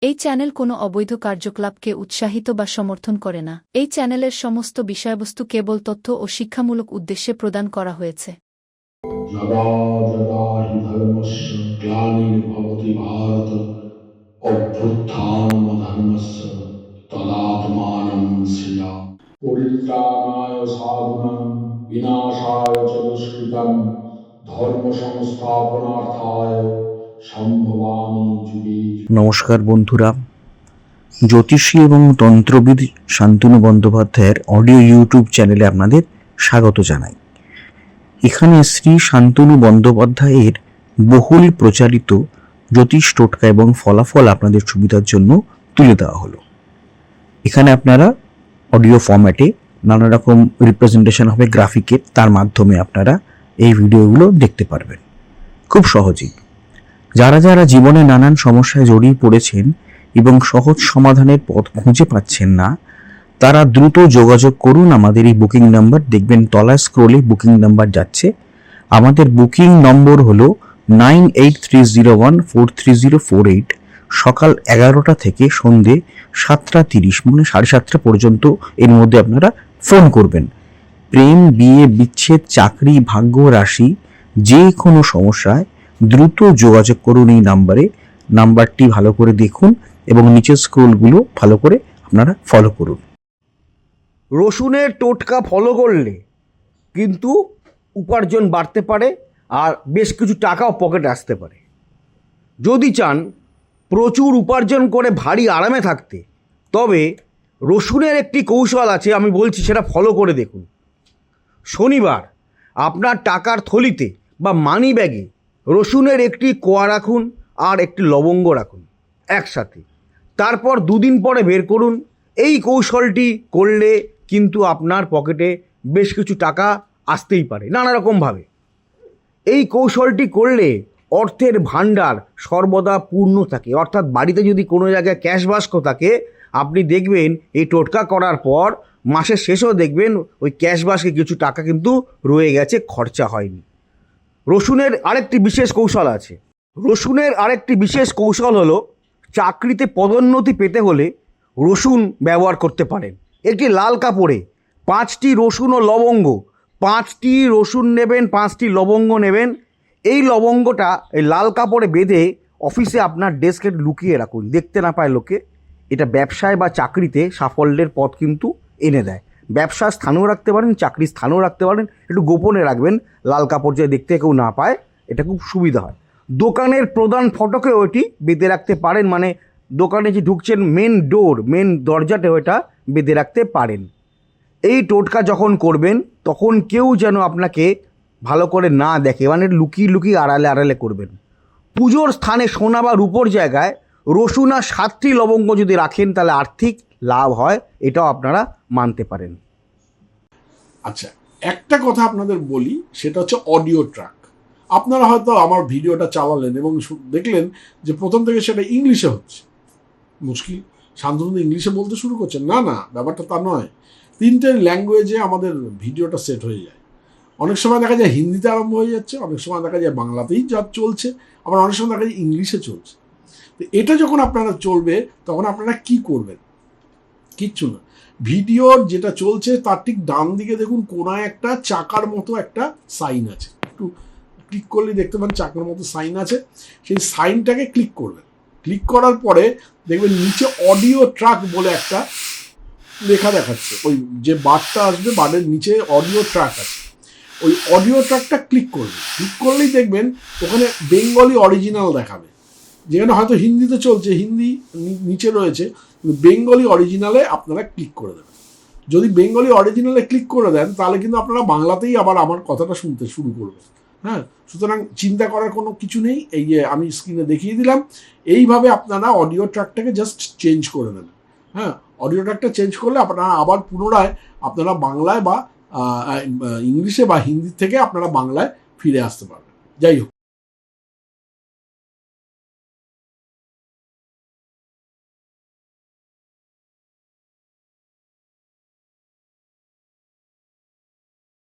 এই চ্যানেল কোনো অবৈধ কার্যকলাপকে উৎসাহিত বা সমর্থন করে না। এই চ্যানেলের সমস্ত বিষয়বস্তু কেবল তথ্য ও শিক্ষামূলক উদ্দেশ্যে প্রদান করা হয়েছে। যদা যদা হি ধর্মস্য গ্লানির্ভবতি ভারত অভ্যুত্থানমধর্মস্য তদাত্মানং সৃজামি। পরিত্রাণায় সাধুনাং বিনাশায় চ দুষ্কৃতং ধর্ম সংস্থাপনার্থায় সম্ভবামি যুগে যুগে। নমস্কার বন্ধুরা, জ্যোতিষী এবং তন্ত্রবিদ শান্তনু বন্দ্যোপাধ্যায়ের অডিও ইউটিউব চ্যানেলে আপনাদের স্বাগত জানাই। এখানে শ্রী শান্তনু বন্দ্যোপাধ্যায়ের বহুল প্রচারিত জ্যোতিষ টোটকা এবং ফলাফল আপনাদের সুবিধার জন্য তুলে দেওয়া হলো। এখানে আপনারা অডিও ফরম্যাটে নানা রকম রিপ্রেজেন্টেশন হবে গ্রাফিকের, তার মাধ্যমে আপনারা এই ভিডিওগুলো দেখতে পারবেন খুব সহজেই। যারা যারা জীবনে নানান সমস্যায় জড়িয়ে পড়েছেন এবং সহজ সমাধানের পথ খুঁজে পাচ্ছেন না, তারা দ্রুত যোগাযোগ করুন আমাদের এই বুকিং নাম্বার। দেখবেন তলায় স্ক্রোলে বুকিং নাম্বার যাচ্ছে। আমাদের বুকিং নম্বর হলো 9830143048। সকাল 11টা থেকে সন্ধে 7:30 মানে 7:30 পর্যন্ত এর মধ্যে আপনারা ফোন করবেন। প্রেম, বিয়ে, বিচ্ছেদ, চাকরি, ভাগ্য, রাশি, যে কোনো সমস্যায় দ্রুত যোগাযোগ করুন এই নাম্বারে। নাম্বারটি ভালো করে দেখুন এবং নিচের স্ক্রোলগুলো ভালো করে আপনারা ফলো করুন। রসুনের টোটকা ফলো করলে কিন্তু উপার্জন বাড়তে পারে আর বেশ কিছু টাকাও পকেটে আসতে পারে। যদি চান প্রচুর উপার্জন করে ভারী আরামে থাকতে, তবে রসুনের একটি কৌশল আছে, আমি বলছি সেটা ফলো করে দেখুন। শনিবার আপনার টাকার থলিতে বা মানি ব্যাগে রসুনের একটি কোয়া রাখুন আর একটি লবঙ্গ রাখুন একসাথে। তারপর 2 দিন পরে বের করুন। এই কৌশলটি করলে কিন্তু আপনার পকেটে বেশ কিছু টাকা আসতেই পারে নানা রকমভাবে। এই কৌশলটি করলে অর্থের ভাণ্ডার সর্বদা পূর্ণ থাকে, অর্থাৎ বাড়িতে যদি কোনো জায়গায় ক্যাশ বাস্ক থাকে, আপনি দেখবেন এই টোটকা করার পর মাসের শেষেও দেখবেন ওই ক্যাশ বাস্কে কিছু টাকা কিন্তু রয়ে গেছে, খরচা হয়নি। রসুনের আরেকটি বিশেষ কৌশল আছে। রসুনের আরেকটি বিশেষ কৌশল হলো, চাকরিতে পদোন্নতি পেতে হলে রসুন ব্যবহার করতে পারেন। একটি লাল কাপড়ে 5টি রসুন ও লবঙ্গ, 5টি রসুন নেবেন, 5টি লবঙ্গ নেবেন। এই লবঙ্গটা এই লাল কাপড়ে বেঁধে অফিসে আপনার ডেস্কে লুকিয়ে রাখুন, দেখতে না পায় লোকে। এটা ব্যবসায় বা চাকরিতে সাফল্যের পথ কিন্তু এনে দেয়। ব্যবসার স্থানেও রাখতে পারেন, চাকরির স্থানেও রাখতে পারেন, একটু গোপনে রাখবেন, লাল কাপড় যে দেখতে কেউ না পায়, এটা খুব সুবিধা হয়। দোকানের প্রধান ফটকে ওইটি বেঁধে রাখতে পারেন, মানে দোকানে যে ঢুকছেন মেন দরজাতে ওইটা বেঁধে রাখতে পারেন। এই টোটকা যখন করবেন তখন কেউ যেন আপনাকে ভালো করে না দেখে, মানে লুকিয়ে আড়ালে আড়ালে করবেন। পুজোর স্থানে সোনা বা রূপোর জায়গায় রসুন আর 7টি লবঙ্গ যদি রাখেন তাহলে আর্থিক লাভ হয়, এটাও আপনারা মানতে পারেন। আচ্ছা, একটা কথা আপনাদের বলি, সেটা হচ্ছে অডিও ট্র্যাক। আপনারা হয়তো আমার ভিডিওটা চালালেন এবং দেখলেন যে প্রথম থেকে সেটা ইংলিশে হচ্ছে। মুশকিল, শান্তনু ইংলিশে বলতে শুরু করছেন। না, ব্যাপারটা তা নয়। 3টে ল্যাঙ্গুয়েজে আমাদের ভিডিওটা সেট হয়ে যায়। অনেক সময় দেখা যায় হিন্দিতে আরম্ভ হয়ে যাচ্ছে, অনেক সময় দেখা যায় বাংলাতেই যা চলছে, আবার অনেক সময় দেখা যায় ইংলিশে চলছে। তো এটা যখন আপনারা চলবে তখন আপনারা কি করবেন? কিচ্ছু না, ভিডিওর যেটা চলছে তার ঠিক ডান দিকে দেখুন কোনায় একটা চাকার মতো একটা সাইন আছে, একটু ক্লিক করলে দেখতে পান চাকার মতো সাইন আছে। সেই সাইনটাকে ক্লিক করবেন। ক্লিক করার পরে দেখবেন নিচে অডিও ট্র্যাক বলে একটা লেখা দেখাচ্ছে। ওই যে বারটা আসবে, বারের নিচে অডিও ট্র্যাক আছে। ওই অডিও ট্র্যাকটা ক্লিক করবেন। ক্লিক করলেই দেখবেন ওখানে বেঙ্গলি অরিজিনাল দেখাবে। যেখানে হয়তো হিন্দিতে চলছে, হিন্দি নিচে রয়েছে, কিন্তু বেঙ্গলি অরিজিনালে আপনারা ক্লিক করে দেবেন। যদি বেঙ্গলি অরিজিনালে ক্লিক করে দেন তাহলে কিন্তু আপনারা বাংলাতেই আবার আমার কথাটা শুনতে শুরু করবেন। হ্যাঁ, সুতরাং চিন্তা করার কোনো কিছু নেই। এই যে আমি স্ক্রিনে দেখিয়ে দিলাম, এইভাবে আপনারা অডিও ট্র্যাকটাকে জাস্ট চেঞ্জ করে নেবেন। হ্যাঁ, অডিও ট্র্যাকটা চেঞ্জ করলে আপনারা আবার পুনরায় আপনারা বাংলায় বা ইংলিশে বা হিন্দি থেকে আপনারা বাংলায় ফিরে আসতে পারবেন। যাই হোক,